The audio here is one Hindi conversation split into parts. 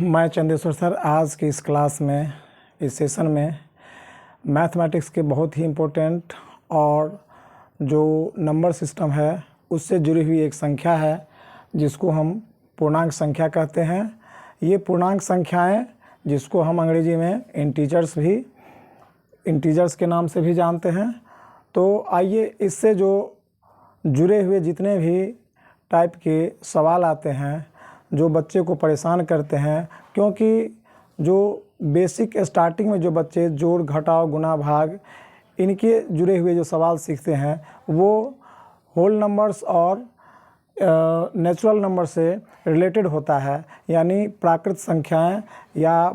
मैं चंदेश्वर सर आज की इस क्लास में, इस सेशन में मैथमेटिक्स के बहुत ही इम्पोर्टेंट और जो नंबर सिस्टम है उससे जुड़ी हुई एक संख्या है जिसको हम पूर्णांक संख्या कहते हैं। ये पूर्णांक संख्याएं जिसको हम अंग्रेजी में इंटीजर्स के नाम से भी जानते हैं। तो आइए इससे जो जुड़े हुए जितने भी टाइप के सवाल आते हैं जो बच्चे को परेशान करते हैं, क्योंकि जो बेसिक स्टार्टिंग में जो बच्चे जोड़ घटाव गुणा भाग इनके जुड़े हुए जो सवाल सीखते हैं वो होल नंबर्स और नेचुरल नंबर से रिलेटेड होता है, यानी प्राकृत संख्याएं या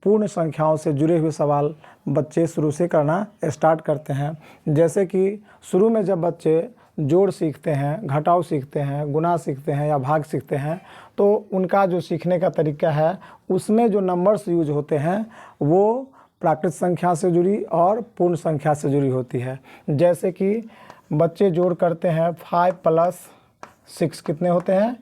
पूर्ण संख्याओं से जुड़े हुए सवाल बच्चे शुरू से करना स्टार्ट करते हैं। जैसे कि शुरू में जब बच्चे जोड़ सीखते हैं, घटाव सीखते हैं, गुणा सीखते हैं या भाग सीखते हैं, तो उनका जो सीखने का तरीका है उसमें जो नंबर्स यूज होते हैं वो प्राकृत संख्या से जुड़ी और पूर्ण संख्या से जुड़ी होती है। जैसे कि बच्चे जोड़ करते हैं 5 + 6 कितने होते हैं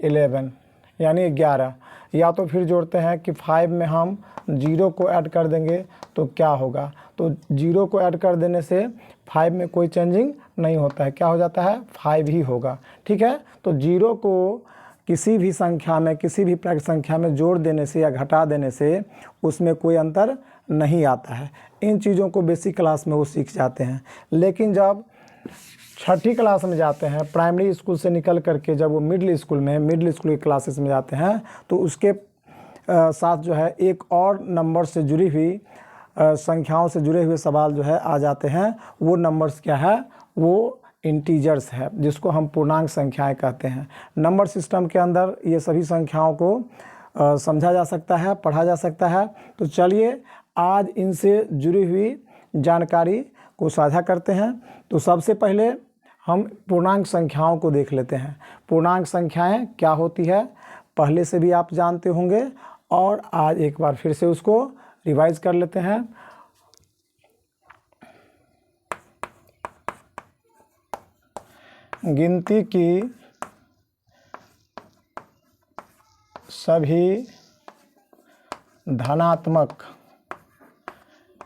11 यानी 11, या तो फिर जोड़ते हैं कि 5 में हम 0 को ऐड कर देंगे तो क्या होगा, तो 0 को ऐड कर देने से 5 में कोई चेंजिंग नहीं होता है, क्या हो जाता है 5 ही होगा। ठीक है, तो 0 को किसी भी संख्या में, किसी भी प्राकृत संख्या में जोड़ देने से या घटा देने से उसमें कोई अंतर नहीं आता है। इन चीज़ों को बेसिक क्लास में वो सीख जाते हैं, लेकिन जब छठी क्लास में जाते हैं, प्राइमरी स्कूल से निकल करके जब वो मिडिल स्कूल की क्लासेस में जाते हैं, तो उसके साथ जो है एक और नंबर से जुड़ी हुई संख्याओं से जुड़े हुए सवाल जो है आ जाते हैं। वो नंबर्स क्या है, वो इंटीजर्स है, जिसको हम पूर्णांक संख्याएं कहते हैं। नंबर सिस्टम के अंदर ये सभी संख्याओं को समझा जा सकता है, पढ़ा जा सकता है। तो चलिए आज इनसे जुड़ी हुई जानकारी को साझा करते हैं। तो सबसे पहले हम पूर्णांक संख्याओं को देख लेते हैं। पूर्णांक संख्याएं क्या होती है पहले से भी आप जानते होंगे, और आज एक बार फिर से उसको रिवाइज कर लेते हैं। गिनती की सभी धनात्मक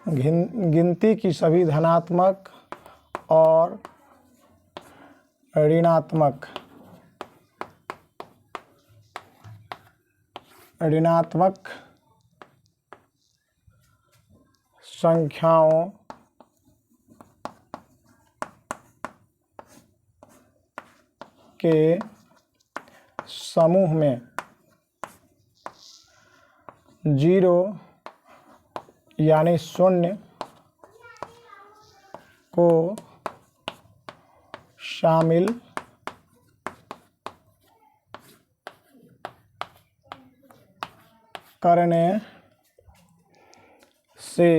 गिनती की सभी धनात्मक और ऋणात्मक संख्याओं के समूह में 0 यानी 0 को शामिल करने से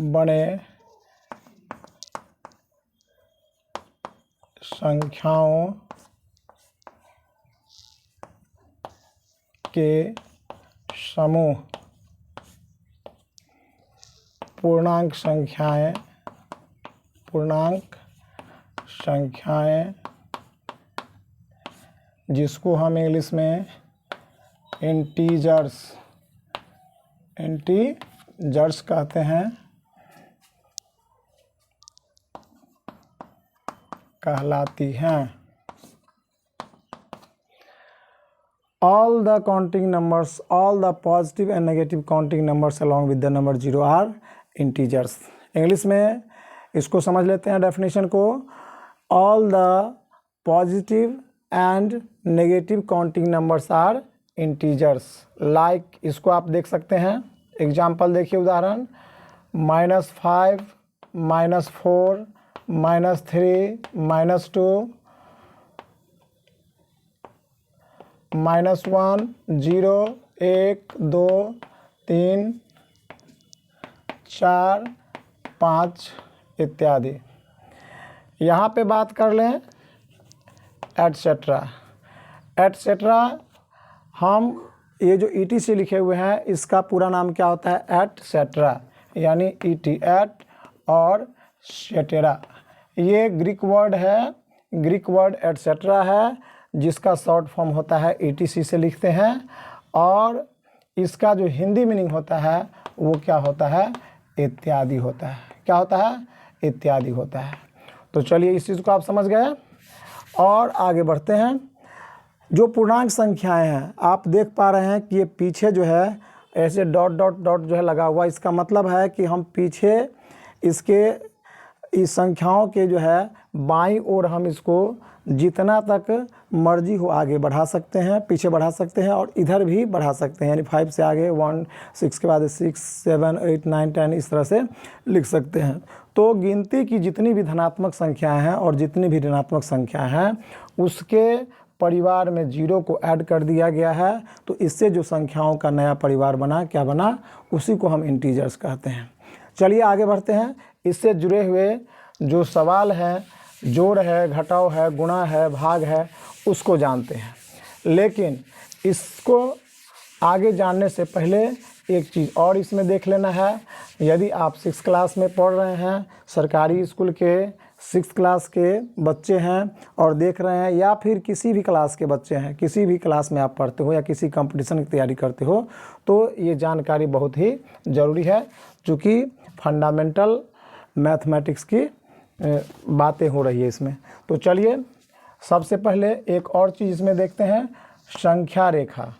बने संख्याओं के समूह पूर्णांक संख्याएं जिसको हम इंग्लिश में इंटीजर्स कहते हैं, कहलाती हैं। All the counting numbers, all the positive and negative counting numbers along with the number 0 are integers. English में इसको समझ लेते हैं डेफिनेशन को। All the positive and negative counting numbers are integers. Like इसको आप देख सकते हैं, एग्जाम्पल देखिए, उदाहरण -5, -4, -3, -2, -1, 0, 1, 2, 3, 4, 5 इत्यादि। यहाँ पे बात कर लें एटसेट्रा। हम ये जो ईटी से लिखे हुए हैं इसका पूरा नाम क्या होता है एटसेट्रा, यानी ईटी एट और सेटेरा। ये ग्रीक वर्ड है, ग्रीक वर्ड एटसेट्रा है, जिसका शॉर्ट फॉर्म होता है ETC से लिखते हैं, और इसका जो हिंदी मीनिंग होता है वो क्या होता है, इत्यादि होता है। क्या होता है, इत्यादि होता है। तो चलिए इस चीज़ को आप समझ गए और आगे बढ़ते हैं। जो पूर्णांक संख्याएं हैं आप देख पा रहे हैं कि ये पीछे जो है ऐसे डॉट डॉट डॉट जो है लगा हुआ, इसका मतलब है कि हम पीछे इसके इस संख्याओं के जो है बाईं ओर हम इसको जितना तक मर्जी हो आगे बढ़ा सकते हैं, पीछे बढ़ा सकते हैं, और इधर भी बढ़ा सकते हैं, यानी 5 से आगे 1, 6 के बाद 6, 7, 8, 9, 10 इस तरह से लिख सकते हैं। तो गिनती की जितनी भी धनात्मक संख्याएं हैं और जितनी भी ऋणात्मक संख्याएं हैं उसके परिवार में 0 को ऐड कर दिया गया है। तो इससे जो संख्याओं का नया परिवार बना, क्या बना, उसी को हम इंटीजर्स कहते हैं। चलिए आगे बढ़ते हैं। इससे जुड़े हुए जो सवाल हैं, जोड़ है, घटाव है, गुणा है, भाग है, उसको जानते हैं। लेकिन इसको आगे जानने से पहले एक चीज़ और इसमें देख लेना है। यदि आप 6 क्लास में पढ़ रहे हैं, सरकारी स्कूल के 6 क्लास के बच्चे हैं और देख रहे हैं, या फिर किसी भी क्लास के बच्चे हैं, किसी भी क्लास में आप पढ़ते हो या किसी कंपटीशन की तैयारी करते हो, तो ये जानकारी बहुत ही ज़रूरी है, चूँकि फंडामेंटल मैथमेटिक्स की बातें हो रही है इसमें। तो चलिए सबसे पहले एक और चीज़ इसमें देखते हैं, संख्या रेखा।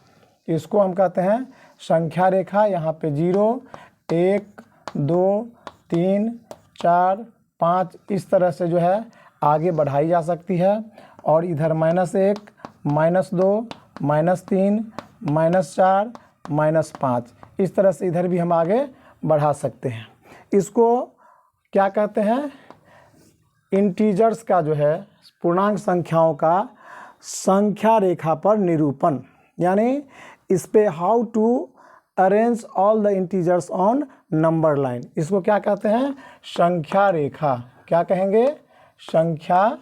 इसको हम कहते हैं संख्या रेखा। यहाँ पे 0, 1, 2, 3, 4, 5 इस तरह से जो है आगे बढ़ाई जा सकती है, और इधर -1, -2, -3, -4, -5 इस तरह से इधर भी हम आगे बढ़ा सकते हैं। इसको क्या कहते हैं, इंटीजर्स का जो है पूर्णांक संख्याओं का संख्या रेखा पर निरूपण, यानी इस पे how to arrange all the integers on number line, इसको क्या कहते हैं, संख्या रेखा। क्या कहेंगे, संख्या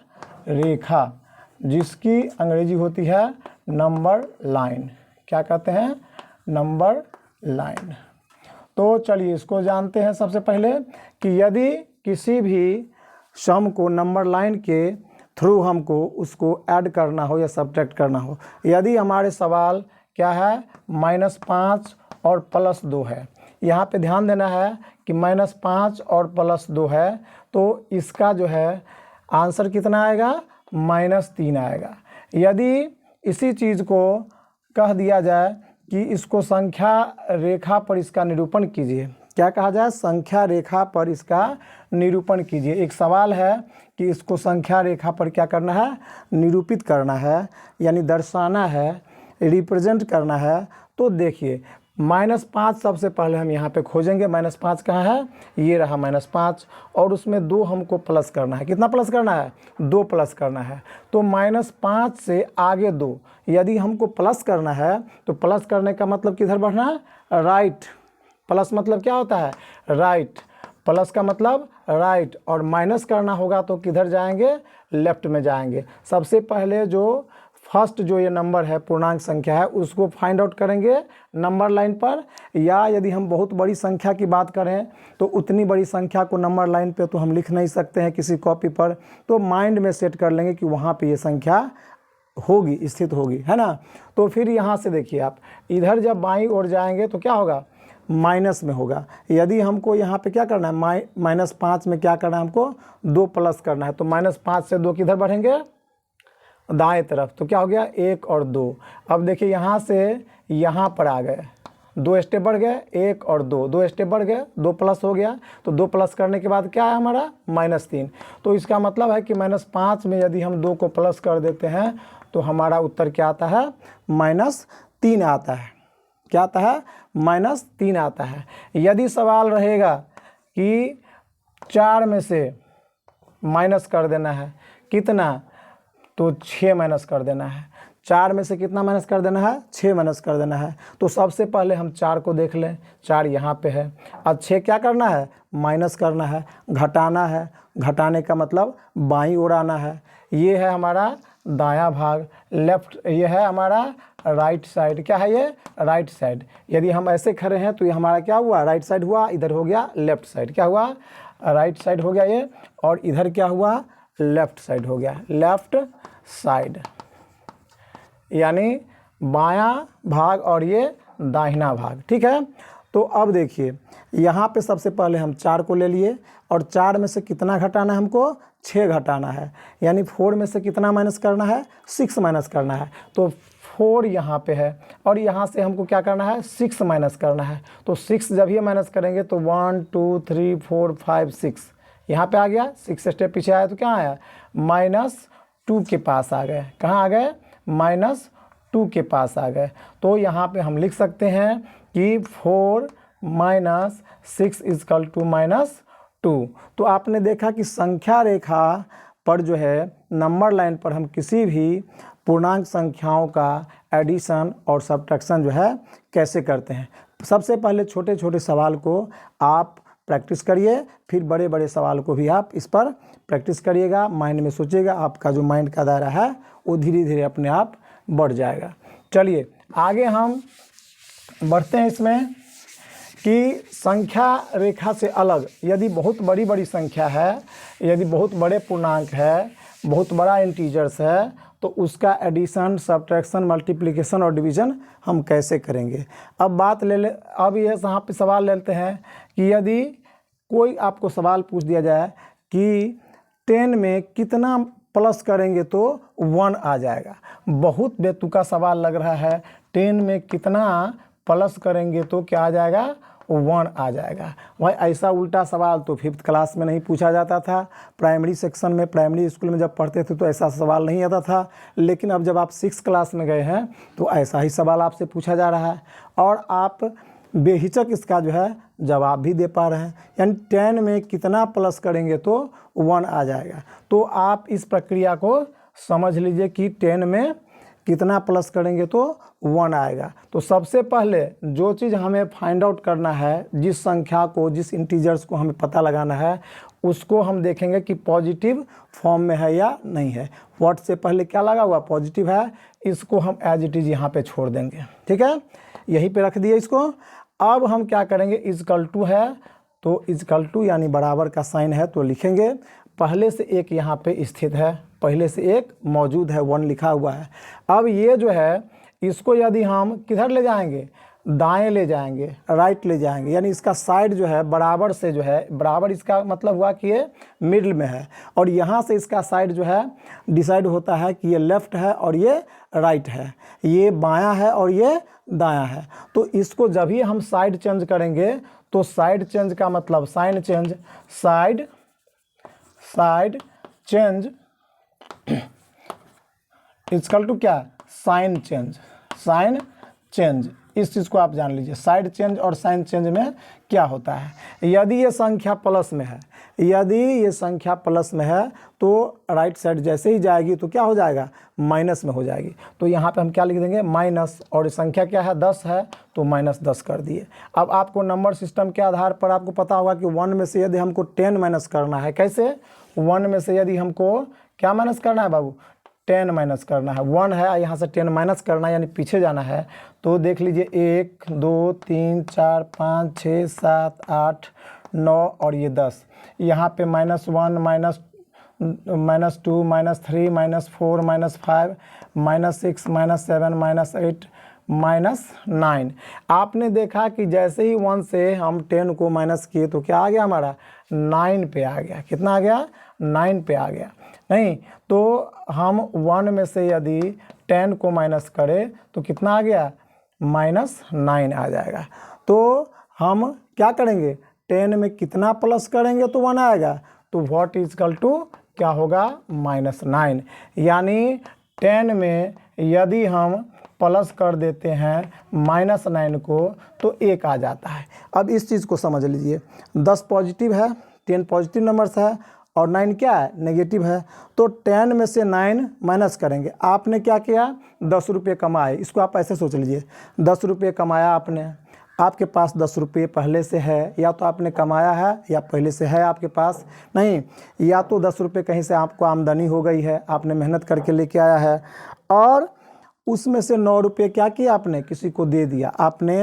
रेखा, जिसकी अंग्रेजी होती है नंबर लाइन। क्या कहते हैं, नंबर लाइन। तो चलिए इसको जानते हैं सबसे पहले कि यदि किसी भी सम को नंबर लाइन के थ्रू हमको उसको ऐड करना हो या सब्ट्रैक्ट करना हो, यदि हमारे सवाल क्या है, -5 और +2 है, यहाँ पे ध्यान देना है कि -5 और +2 है, तो इसका जो है आंसर कितना आएगा, -3 आएगा। यदि इसी चीज़ को कह दिया जाए कि इसको संख्या रेखा पर इसका निरूपण कीजिए, क्या कहा जाए, संख्या रेखा पर इसका निरूपण कीजिए। एक सवाल है कि इसको संख्या रेखा पर क्या करना है, निरूपित करना है, यानी दर्शाना है, रिप्रेजेंट करना है। तो देखिए -5 सबसे पहले हम यहाँ पे खोजेंगे, -5 कहाँ है, ये रहा -5, और उसमें 2 हमको प्लस करना है। कितना प्लस करना है, 2 प्लस करना है। तो -5 से आगे 2, यदि हमको प्लस करना है तो प्लस करने का मतलब किधर बढ़ना है, राइट। प्लस मतलब क्या होता है, राइट। प्लस का मतलब राइट, और माइनस करना होगा तो किधर जाएंगे, लेफ्ट में जाएंगे। सबसे पहले जो फर्स्ट जो ये नंबर है, पूर्णांक संख्या है, उसको फाइंड आउट करेंगे नंबर लाइन पर, या यदि हम बहुत बड़ी संख्या की बात करें तो उतनी बड़ी संख्या को नंबर लाइन पे तो हम लिख नहीं सकते हैं किसी कॉपी पर, तो माइंड में सेट कर लेंगे कि वहाँ पे ये संख्या होगी, स्थित होगी, है ना। तो फिर यहाँ से देखिए आप, इधर जब बाईं ओर जाएंगे तो क्या होगा, माइनस में होगा। यदि हमको यहाँ पे क्या करना है, -5 में क्या करना है, हमको 2 प्लस करना है, तो -5 से 2 किधर बढ़ेंगे, दाएं तरफ। तो क्या हो गया, 1 और 2। अब देखिए यहाँ से यहाँ पर आ गए, 2 स्टेप बढ़ गए, 1 और 2, 2 स्टेप बढ़ गए, 2 प्लस हो गया। तो 2 प्लस करने के बाद क्या है हमारा, -3। तो इसका मतलब है कि -5 में यदि हम 2 को प्लस कर देते हैं तो हमारा उत्तर क्या आता है, -3 आता है। क्या आता है, -3 आता है। यदि सवाल रहेगा कि 4 में से माइनस कर देना है, कितना, तो 6 माइनस कर देना है। 4 में से कितना माइनस कर देना है, 6 माइनस कर देना है। तो सबसे पहले हम 4 को देख लें, 4 यहाँ पे है। अब 6 क्या करना है, माइनस करना है, घटाना है। घटाने का मतलब बाईं ओर आना है। ये है हमारा दायां भाग, लेफ्ट, ये है हमारा राइट साइड। क्या है ये, राइट साइड। यदि हम ऐसे खड़े हैं तो ये हमारा क्या हुआ, राइट साइड हुआ, इधर हो गया लेफ्ट साइड। क्या हुआ, राइट साइड हो गया ये, और इधर क्या हुआ, लेफ्ट साइड हो गया, लेफ्ट साइड। यानी बायां भाग और ये दाहिना भाग, ठीक है। तो अब देखिए यहाँ पे सबसे पहले हम 4 को ले लिए और 4 में से कितना घटाना है हमको, 6 घटाना है, यानी 4 में से कितना माइनस करना है, 6 माइनस करना है। तो 4 यहाँ पे है और यहाँ से हमको क्या करना है, 6 माइनस करना है। तो 6 जब ये माइनस करेंगे तो 1 2 3 4 5 6 यहाँ पे आ गया, 6 स्टेप पीछे आया तो क्या आया, -2 के पास आ गए। कहाँ आ गए, -2 के पास आ गए। तो यहाँ पे हम लिख सकते हैं कि 4 - 6 = -2। तो आपने देखा कि संख्या रेखा पर जो है नंबर लाइन पर हम किसी भी पूर्णांक संख्याओं का एडिशन और सब्ट्रैक्शन जो है कैसे करते हैं। सबसे पहले छोटे छोटे सवाल को आप प्रैक्टिस करिए, फिर बड़े बड़े सवाल को भी आप इस पर प्रैक्टिस करिएगा, माइंड में सोचिएगा, आपका जो माइंड का दायरा है वो धीरे धीरे अपने आप बढ़ जाएगा। चलिए आगे हम बढ़ते हैं इसमें कि संख्या रेखा से अलग यदि बहुत बड़ी बड़ी संख्या है, यदि बहुत बड़े पूर्णांक है, बहुत बड़ा इंटीजर्स है, तो उसका एडिशन, सब्ट्रैक्शन, मल्टीप्लिकेशन और डिवीज़न हम कैसे करेंगे। अब अब ये यहाँ पे सवाल लेते हैं कि यदि कोई आपको सवाल पूछ दिया जाए कि 10 में कितना प्लस करेंगे तो 1 आ जाएगा। बहुत बेतुका सवाल लग रहा है, 10 में कितना प्लस करेंगे तो क्या आ जाएगा, 1 आ जाएगा। भाई ऐसा उल्टा सवाल तो 5th क्लास में नहीं पूछा जाता था। प्राइमरी सेक्शन में, प्राइमरी स्कूल में जब पढ़ते थे तो ऐसा सवाल नहीं आता था, लेकिन अब जब आप 6th क्लास में गए हैं तो ऐसा ही सवाल आपसे पूछा जा रहा है और आप बेहिचक इसका जो है जवाब भी दे पा रहे हैं। यानी 10 में कितना प्लस करेंगे तो 1 आ जाएगा। तो आप इस प्रक्रिया को समझ लीजिए कि 10 में कितना प्लस करेंगे तो 1 आएगा। तो सबसे पहले जो चीज़ हमें फाइंड आउट करना है, जिस संख्या को, जिस इंटीजर्स को हमें पता लगाना है, उसको हम देखेंगे कि पॉजिटिव फॉर्म में है या नहीं है। व्हाट से पहले क्या लगा हुआ, पॉजिटिव है, इसको हम एज इट इज़ यहाँ पे छोड़ देंगे, ठीक है, यहीं पे रख दिए इसको। अब हम क्या करेंगे, = है तो = यानी बराबर का साइन है तो लिखेंगे, पहले से एक यहाँ पे स्थित है, पहले से एक मौजूद है, 1 लिखा हुआ है। अब ये जो है इसको यदि हम किधर ले जाएंगे, दाएं ले जाएंगे, राइट ले जाएंगे, यानी इसका साइड जो है बराबर से जो है, बराबर इसका मतलब हुआ कि ये मिडिल में है और यहाँ से इसका साइड जो है डिसाइड होता है कि ये लेफ़्ट है और ये राइट है, ये बायां है और ये दायां है। तो इसको जब भी हम साइड चेंज करेंगे तो साइड चेंज का मतलब साइन चेंज, साइड चेंज = क्या, साइन चेंज। इस चीज़ को आप जान लीजिए, साइड चेंज और साइन चेंज में क्या होता है। यदि ये संख्या प्लस में है, यदि ये संख्या प्लस में है तो राइट साइड जैसे ही जाएगी तो क्या हो जाएगा, माइनस में हो जाएगी। तो यहाँ पे हम क्या लिख देंगे, माइनस, और संख्या क्या है, 10 है तो -10 कर दिए। अब आपको नंबर सिस्टम के आधार पर आपको पता होगा कि 1 में से यदि हमको 10 माइनस करना है, कैसे, 1 में से यदि हमको क्या माइनस करना है बाबू, 10 माइनस करना है। 1 है, यहाँ से 10 माइनस करना है यानी पीछे जाना है। तो देख लीजिए 1 2 3 4 5 6 7 8 9 और ये 10, यहाँ पे -1 -2 -3 -4 -5 -6 -7 -8 -9। आपने देखा कि जैसे ही 1 से हम 10 को माइनस किए तो क्या आ गया, हमारा 9 पे आ गया। कितना आ गया, 9 पे आ गया। नहीं तो हम 1 में से यदि 10 को माइनस करें तो कितना आ गया, -9 आ जाएगा। तो हम क्या करेंगे, 10 में कितना प्लस करेंगे तो 1 आएगा। तो व्हाट = क्या होगा, -9। यानी 10 में यदि हम प्लस कर देते हैं -9 को तो 1 आ जाता है। अब इस चीज़ को समझ लीजिए, 10 पॉजिटिव है, 10 पॉजिटिव नंबर्स है और 9 क्या है, नेगेटिव है। तो 10 में से 9 माइनस करेंगे। आपने क्या किया, 10 रुपये कमाए, इसको आप ऐसे सोच लीजिए, 10 रुपये कमाया आपने, आपके पास 10 रुपये पहले से है, या तो आपने कमाया है या पहले से है आपके पास, नहीं, या तो 10 रुपये कहीं से आपको आमदनी हो गई है, आपने मेहनत करके लेके आया है, और उसमें से 9 रुपये क्या किया आपने, किसी को दे दिया। आपने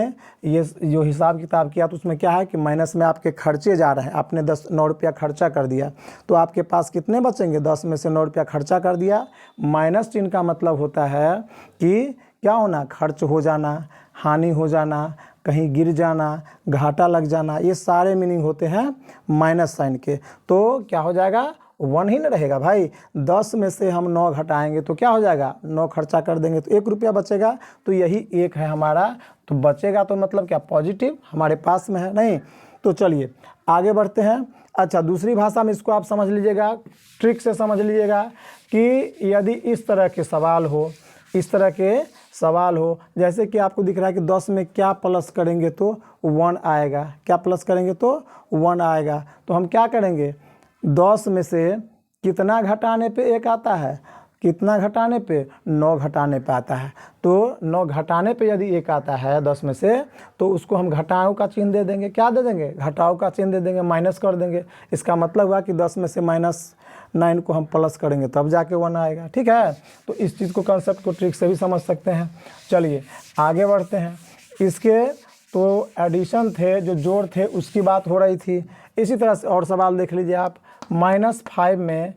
ये जो हिसाब किताब किया तो उसमें क्या है कि माइनस में आपके खर्चे जा रहे हैं। आपने 9 रुपया खर्चा कर दिया, तो आपके पास कितने बचेंगे, 10 में से 9 रुपया खर्चा कर दिया। माइनस चिन्ह का मतलब होता है कि क्या होना, खर्च हो जाना, हानि हो जाना, कहीं गिर जाना, घाटा लग जाना, ये सारे मीनिंग होते हैं माइनस साइन के। तो क्या हो जाएगा, 1 ही न रहेगा भाई। 10 में से हम 9 घटाएंगे तो क्या हो जाएगा, 9 खर्चा कर देंगे तो 1 रुपया बचेगा, तो यही 1 है हमारा। तो बचेगा तो मतलब क्या, पॉजिटिव हमारे पास में है नहीं। तो चलिए आगे बढ़ते हैं। अच्छा, दूसरी भाषा में इसको आप समझ लीजिएगा, ट्रिक से समझ लीजिएगा कि यदि इस तरह के सवाल हो, इस तरह के सवाल हो, जैसे कि आपको दिख रहा है कि 10 में क्या प्लस करेंगे तो 1 आएगा, क्या प्लस करेंगे तो 1 आएगा। तो हम क्या करेंगे, 10 में से कितना घटाने पे 1 आता है, कितना घटाने पे, 9 घटाने पे आता है। तो 9 घटाने पे यदि 1 आता है 10 में से, तो उसको हम घटाओ का चिन्ह दे देंगे। क्या दे देंगे, घटाओ का चिन्ह दे देंगे, माइनस कर देंगे। इसका मतलब हुआ कि 10 में से -9 को हम प्लस करेंगे तब जाके 1 आएगा। ठीक है, तो इस चीज़ को, कंसेप्ट को ट्रिक से भी समझ सकते हैं। चलिए आगे बढ़ते हैं। इसके तो एडिशन थे, जो जोड़ थे उसकी बात हो रही थी। इसी तरह से और सवाल देख लीजिए आप। -5 में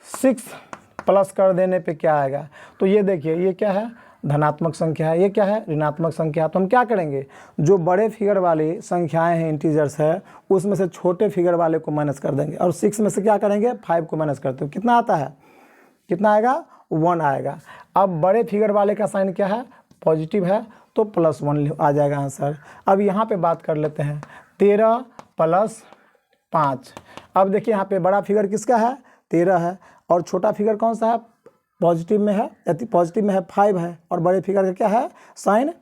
6 प्लस कर देने पे क्या आएगा। तो ये देखिए, ये क्या है, धनात्मक संख्या है, ये क्या है, ऋणात्मक संख्या। तो हम क्या करेंगे, जो बड़े फिगर वाली संख्याएं हैं, इंटीजर्स है, उसमें से छोटे फिगर वाले को माइनस कर देंगे। और 6 में से क्या करेंगे, 5 को माइनस करते हो, कितना आता है, कितना आएगा, 1 आएगा। अब बड़े फिगर वाले का साइन क्या है, पॉजिटिव है, तो +1 आ जाएगा आंसर। अब यहाँ पे बात कर लेते हैं, 13 + 5। अब देखिए यहाँ पे बड़ा फिगर किसका है, 13 है, और छोटा फिगर कौन सा है, पॉजिटिव में है, पॉजिटिव में है 5 है, और बड़े फिगर का क्या है, साइन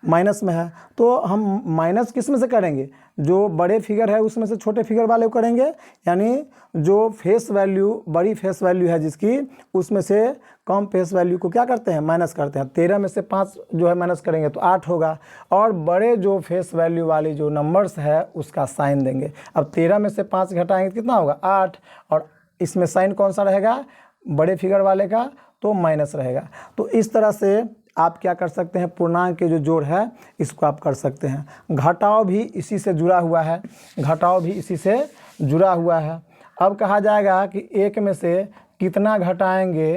माइनस में है। तो हम माइनस किस में से करेंगे, जो बड़े फिगर है उसमें से छोटे फिगर वाले को करेंगे, यानी जो फेस वैल्यू, बड़ी फेस वैल्यू है जिसकी, उसमें से कम फेस वैल्यू को क्या करते हैं, माइनस करते हैं। 13 में से 5 जो है माइनस करेंगे तो 8 होगा, और बड़े जो फेस वैल्यू वाली जो नंबर्स है उसका साइन देंगे। अब 13 में से 5 घटाएंगे कितना होगा, 8, और इसमें साइन कौन सा रहेगा, बड़े फिगर वाले का, तो माइनस रहेगा। तो इस तरह से आप क्या कर सकते हैं, पूर्णांक के जो जोड़ है इसको आप कर सकते हैं। घटाव भी इसी से जुड़ा हुआ है, घटाव भी इसी से जुड़ा हुआ है। अब कहा जाएगा कि 1 में से कितना घटाएंगे,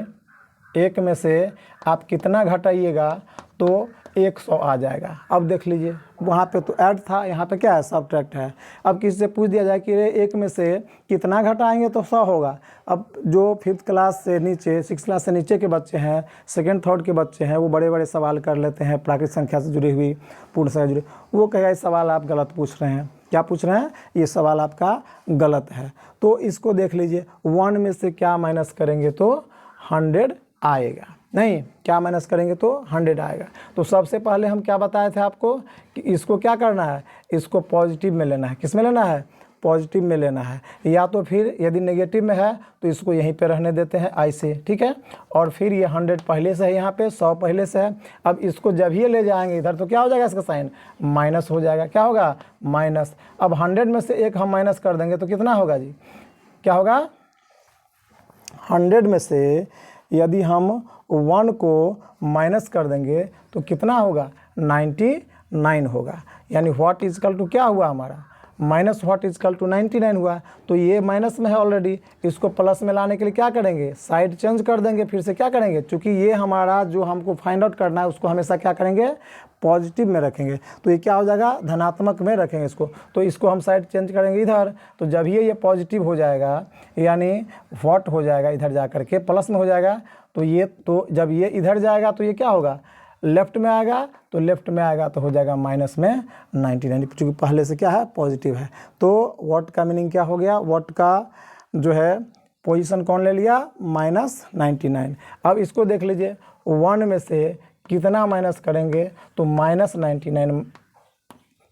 1 में से आप कितना घटाइएगा तो 100 आ जाएगा। अब देख लीजिए, वहाँ पे तो ऐड था, यहाँ पे क्या है, सबट्रैक्ट है। अब किसी से पूछ दिया जाए कि 1 में से कितना घटाएंगे तो 100 होगा। अब जो 5th क्लास से नीचे, 6th क्लास से नीचे के बच्चे हैं, 2nd 3rd के बच्चे हैं, वो बड़े बड़े सवाल कर लेते हैं प्राकृतिक संख्या से जुड़ी हुई, पूर्ण संख्या जुड़ी, वो कहेगा ये सवाल आप गलत पूछ रहे हैं। क्या पूछ रहे हैं, ये सवाल आपका गलत है। तो इसको देख लीजिए, 1 में से क्या माइनस करेंगे तो 100 आएगा, नहीं, क्या माइनस करेंगे तो 100 आएगा। तो सबसे पहले हम क्या बताए थे आपको कि इसको क्या करना है, इसको पॉजिटिव में लेना है। किस में लेना है, पॉजिटिव में लेना है, या तो फिर यदि नेगेटिव में है तो इसको यहीं पे रहने देते हैं ऐसे, ठीक है। और फिर ये 100 पहले से है, यहाँ पे 100 पहले से है। अब इसको जब ये ले जाएंगे इधर तो क्या हो जाएगा, इसका साइन माइनस हो जाएगा। क्या होगा, माइनस। अब 100 में से 1 हम माइनस कर देंगे तो कितना होगा जी, क्या होगा, 100 में से यदि हम 1 को माइनस कर देंगे तो कितना होगा, 99 होगा। यानी व्हाट इजकल टू क्या हुआ हमारा, माइनस व्हाट इजकल टू 99 हुआ। तो ये माइनस में है ऑलरेडी, इसको प्लस में लाने के लिए क्या करेंगे, साइड चेंज कर देंगे, फिर से क्या करेंगे, चूँकि ये हमारा जो हमको फाइंड आउट करना है उसको हमेशा क्या करेंगे, पॉजिटिव में रखेंगे। तो ये क्या हो जाएगा, धनात्मक में रखेंगे इसको। तो इसको हम साइड चेंज करेंगे इधर, तो जब ये पॉजिटिव हो जाएगा, यानी व्हाट हो जाएगा इधर जा करके प्लस में हो जाएगा, तो ये, तो जब ये इधर जाएगा तो ये क्या होगा, लेफ्ट में आएगा, तो लेफ्ट में आएगा तो हो जाएगा माइनस में 99, क्योंकि पहले से क्या है, पॉजिटिव है। तो व्हाट का मीनिंग क्या हो गया, व्हाट का जो है पोजीशन कौन ले लिया, -99। अब इसको देख लीजिए, 1 में से कितना माइनस करेंगे तो -99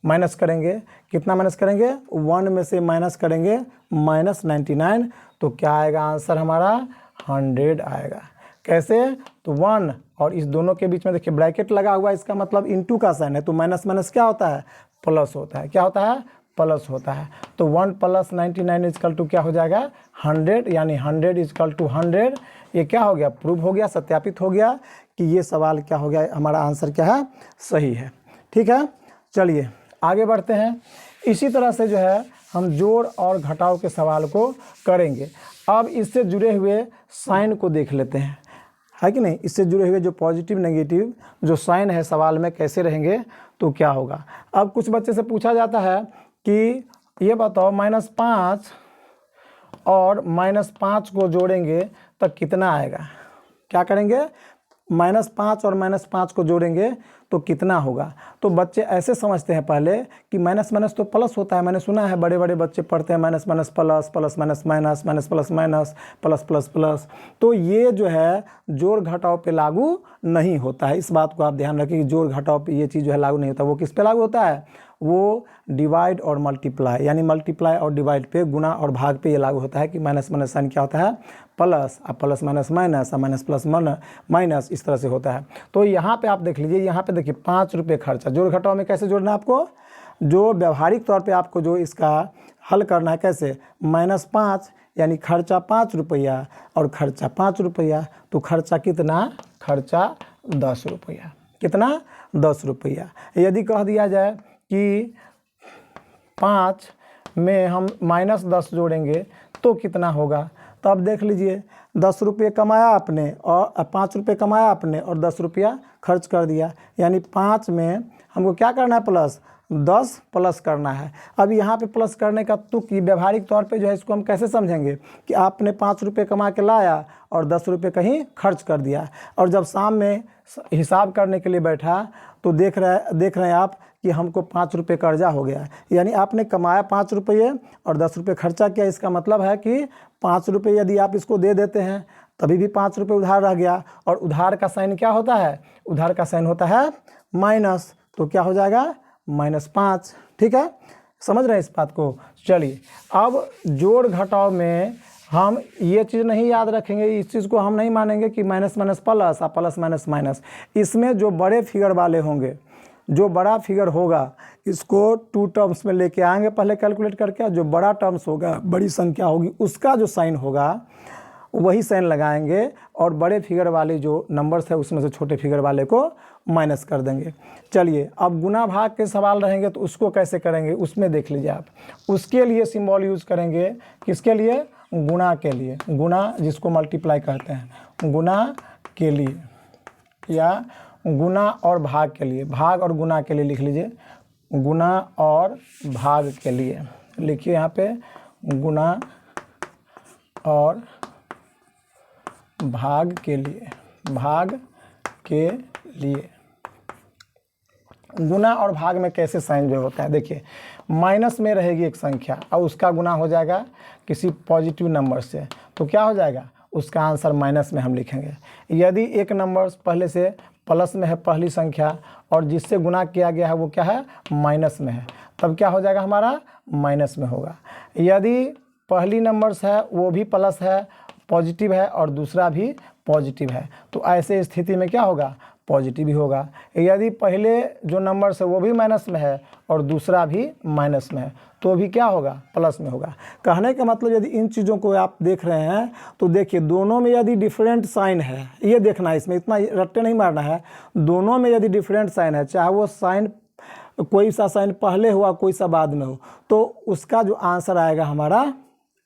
माइनस करेंगे, कितना माइनस करेंगे, 1 में से माइनस करेंगे -99, तो क्या आएगा आंसर हमारा, 100 आएगा। कैसे, तो 1 और इस दोनों के बीच में देखिए ब्रैकेट लगा हुआ है, इसका मतलब इनटू का साइन है, तो माइनस माइनस क्या होता है, प्लस होता है। क्या होता है, प्लस होता है। तो 1 + 99 इजकल टू क्या हो जाएगा, 100, यानी 100 इजकल टू 100, ये क्या हो गया, प्रूव हो गया, सत्यापित हो गया कि ये सवाल क्या हो गया, हमारा आंसर क्या है, सही है। ठीक है, चलिए आगे बढ़ते हैं। इसी तरह से जो है हम जोड़ और घटाव के सवाल को करेंगे। अब इससे जुड़े हुए साइन को देख लेते हैं, है कि नहीं। इससे जुड़े हुए जो पॉजिटिव नेगेटिव जो साइन है सवाल में कैसे रहेंगे तो क्या होगा। अब कुछ बच्चे से पूछा जाता है कि ये बताओ -5 और -5 को जोड़ेंगे तो कितना आएगा। क्या करेंगे, -5 और -5 को जोड़ेंगे तो कितना होगा। तो बच्चे ऐसे समझते हैं पहले कि माइनस माइनस तो प्लस होता है, मैंने सुना है बड़े बड़े बच्चे पढ़ते हैं minus minus plus, plus minus minus, minus plus minus, plus plus plus. तो ये जो है जोड़ घटाव पे लागू नहीं होता है। इस बात को आप ध्यान रखिए कि जोड़ घटाव पे ये चीज़ जो है लागू नहीं होता। वो किस पे लागू होता है, वो डिवाइड और मल्टीप्लाई, यानी मल्टीप्लाई और डिवाइड पे, गुना और भाग पे ये लागू होता है कि माइनस माइनस साइन क्या होता है, प्लस, अब प्लस माइनस माइनस, अब माइनस प्लस माइनस, इस तरह से होता है। तो यहाँ पे आप देख लीजिए, यहाँ पे देखिए 5 रुपये खर्चा। जोड़ घटाव में कैसे जोड़ना है आपको, जो व्यवहारिक तौर पे आपको जो इसका हल करना है कैसे, -5 यानी खर्चा 5 रुपया और खर्चा 5 रुपया, तो खर्चा कितना, खर्चा 10 रुपया। कितना, 10 रुपया। यदि कह दिया जाए कि 5 में हम -10 जोड़ेंगे तो कितना होगा, तो अब देख लीजिए 10 रुपये कमाया आपने और 5 रुपये कमाया आपने और 10 रुपया खर्च कर दिया, यानी 5 में हमको क्या करना है, प्लस 10 प्लस करना है। अब यहाँ पे प्लस करने का तुक व्यवहारिक तौर पे जो है इसको हम कैसे समझेंगे कि आपने 5 रुपये कमा के लाया और 10 रुपये कहीं खर्च कर दिया, और जब शाम में हिसाब करने के लिए बैठा तो देख रहे हैं आप कि हमको 5 रुपये कर्जा हो गया। यानी आपने कमाया 5 रुपये और 10 रुपये खर्चा किया। इसका मतलब है कि 5 रुपये यदि आप इसको दे देते हैं तभी भी 5 रुपये उधार रह गया, और उधार का साइन क्या होता है, उधार का साइन होता है माइनस, तो क्या हो जाएगा, -5। ठीक है, समझ रहे हैं इस बात को। चलिए अब जोड़ घटाव में हम ये चीज़ नहीं याद रखेंगे, इस चीज़ को हम नहीं मानेंगे कि minus minus plus, plus minus minus. इसमें जो बड़े फिगर वाले होंगे, जो बड़ा फिगर होगा, इसको 2 टर्म्स में लेके आएंगे पहले कैलकुलेट करके। जो बड़ा टर्म्स होगा, बड़ी संख्या होगी, उसका जो साइन होगा वही साइन लगाएंगे, और बड़े फिगर वाले जो नंबर्स है उसमें से छोटे फिगर वाले को माइनस कर देंगे। चलिए अब गुना भाग के सवाल रहेंगे तो उसको कैसे करेंगे, उसमें देख लीजिए आप। उसके लिए सिंबल यूज़ करेंगे, किसके लिए, गुना के लिए। गुना जिसको मल्टीप्लाई कहते हैं, गुना के लिए, या गुना और भाग के लिए। भाग और गुना के लिए लिख लीजिए, गुना और भाग के लिए लिखिए यहाँ पे, गुना और भाग के लिए, भाग के लिए। गुना और भाग में कैसे साइन जो होता है, देखिए माइनस में रहेगी एक संख्या और उसका गुना हो जाएगा किसी पॉजिटिव नंबर से, तो क्या हो जाएगा, उसका आंसर माइनस में हम लिखेंगे। यदि एक नंबर पहले से प्लस में है पहली संख्या और जिससे गुना किया गया है वो क्या है, माइनस में है, तब क्या हो जाएगा, हमारा माइनस में होगा। यदि पहली नंबर्स है वो भी प्लस है, पॉजिटिव है, और दूसरा भी पॉजिटिव है, तो ऐसे स्थिति में क्या होगा, पॉजिटिव ही होगा। यदि पहले जो नंबर्स है वो भी माइनस में है और दूसरा भी माइनस में है, तो भी क्या होगा, प्लस में होगा। कहने का मतलब यदि इन चीज़ों को आप देख रहे हैं तो देखिए दोनों में यदि डिफरेंट साइन है, ये देखना है, इसमें इतना रट्टे नहीं मारना है। दोनों में यदि डिफरेंट साइन है, चाहे वो साइन कोई सा साइन पहले हुआ कोई सा बाद में हो, तो उसका जो आंसर आएगा हमारा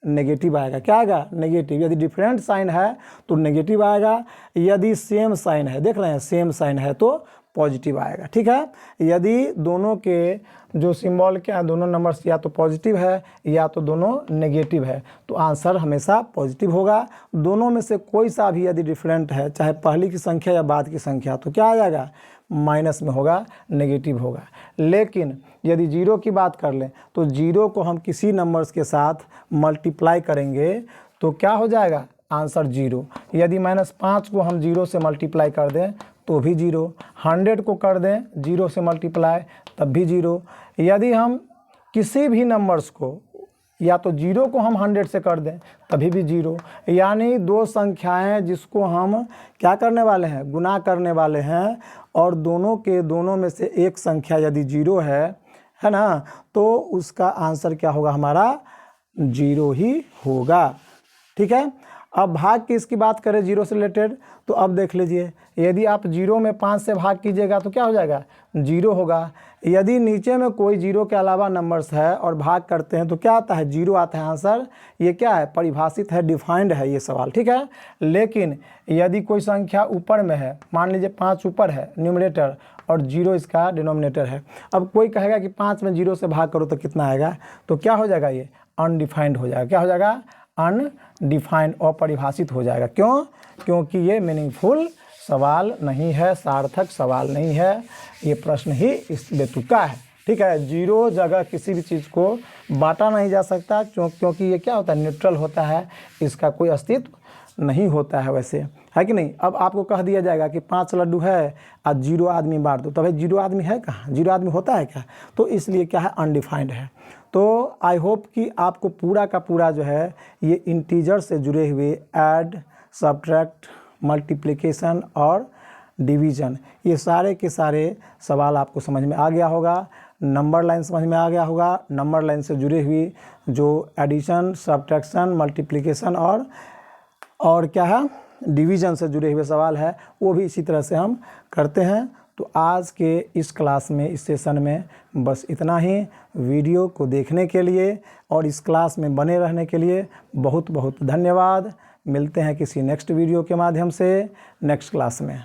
नेगेटिव आएगा। क्या आएगा, नेगेटिव। यदि डिफरेंट साइन है तो नेगेटिव आएगा, यदि सेम साइन है, देख रहे हैं सेम साइन है तो पॉजिटिव आएगा। ठीक है, यदि दोनों के जो सिंबल क्या है, दोनों नंबर्स या तो पॉजिटिव है या तो दोनों नेगेटिव है, तो आंसर हमेशा पॉजिटिव होगा। दोनों में से कोई सा भी यदि डिफरेंट है, चाहे पहली की संख्या या बाद की संख्या, तो क्या आ जाएगा, माइनस में होगा, नेगेटिव होगा। लेकिन यदि जीरो की बात कर लें तो जीरो को हम किसी नंबर्स के साथ मल्टीप्लाई करेंगे तो क्या हो जाएगा, आंसर जीरो। यदि -5 को हम जीरो से मल्टीप्लाई कर दें तो भी जीरो, 100 को कर दें जीरो से मल्टीप्लाई तब भी जीरो। यदि हम किसी भी नंबर्स को या तो जीरो को हम 100 से कर दें तभी भी जीरो। यानी दो संख्याएं जिसको हम क्या करने वाले हैं, गुना करने वाले हैं, और दोनों में से एक संख्या यदि जीरो है ना, तो उसका आंसर क्या होगा, हमारा जीरो ही होगा। ठीक है, अब भाग की इसकी बात करें जीरो से रिलेटेड, तो अब देख लीजिए, यदि आप जीरो में 5 से भाग कीजिएगा तो क्या हो जाएगा, जीरो होगा। यदि नीचे में कोई जीरो के अलावा नंबर्स है और भाग करते हैं तो क्या आता है, जीरो आता है आंसर। ये क्या है, परिभाषित है, डिफाइंड है ये सवाल, ठीक है। लेकिन यदि कोई संख्या ऊपर में है, मान लीजिए 5 ऊपर है न्यूमरेटर और जीरो इसका डिनोमिनेटर है, अब कोई कहेगा कि 5 में जीरो से भाग करो तो कितना आएगा, तो क्या हो जाएगा, ये अनडिफाइंड हो जाएगा। क्या हो जाएगा, अनडिफाइंड, अपरिभाषित हो जाएगा। क्यों, क्योंकि ये मीनिंगफुल सवाल नहीं है, सार्थक सवाल नहीं है, ये प्रश्न ही इस बेतुका है, ठीक है। जीरो जगह किसी भी चीज़ को बांटा नहीं जा सकता, क्योंकि ये क्या होता है, न्यूट्रल होता है, इसका कोई अस्तित्व नहीं होता है, वैसे है कि नहीं। अब आपको कह दिया जाएगा कि 5 लड्डू है और जीरो आदमी बांट दो, तो भाई जीरो आदमी है कहाँ, जीरो आदमी होता है क्या, तो इसलिए क्या है, अनडिफाइंड है। तो आई होप कि आपको पूरा का पूरा जो है ये इंटीजर से जुड़े हुए ऐड, सब्ट्रैक्ट, मल्टीप्लिकेशन और डिवीज़न, ये सारे के सारे सवाल आपको समझ में आ गया होगा। नंबर लाइन समझ में आ गया होगा। नंबर लाइन से जुड़े हुए जो एडिशन, सब्ट्रैक्शन, मल्टीप्लिकेशन और क्या है, डिवीज़न से जुड़े हुए सवाल है, वो भी इसी तरह से हम करते हैं। तो आज के इस क्लास में, इस सेशन में बस इतना ही। वीडियो को देखने के लिए और इस क्लास में बने रहने के लिए बहुत बहुत धन्यवाद। मिलते हैं किसी नेक्स्ट वीडियो के माध्यम से नेक्स्ट क्लास में।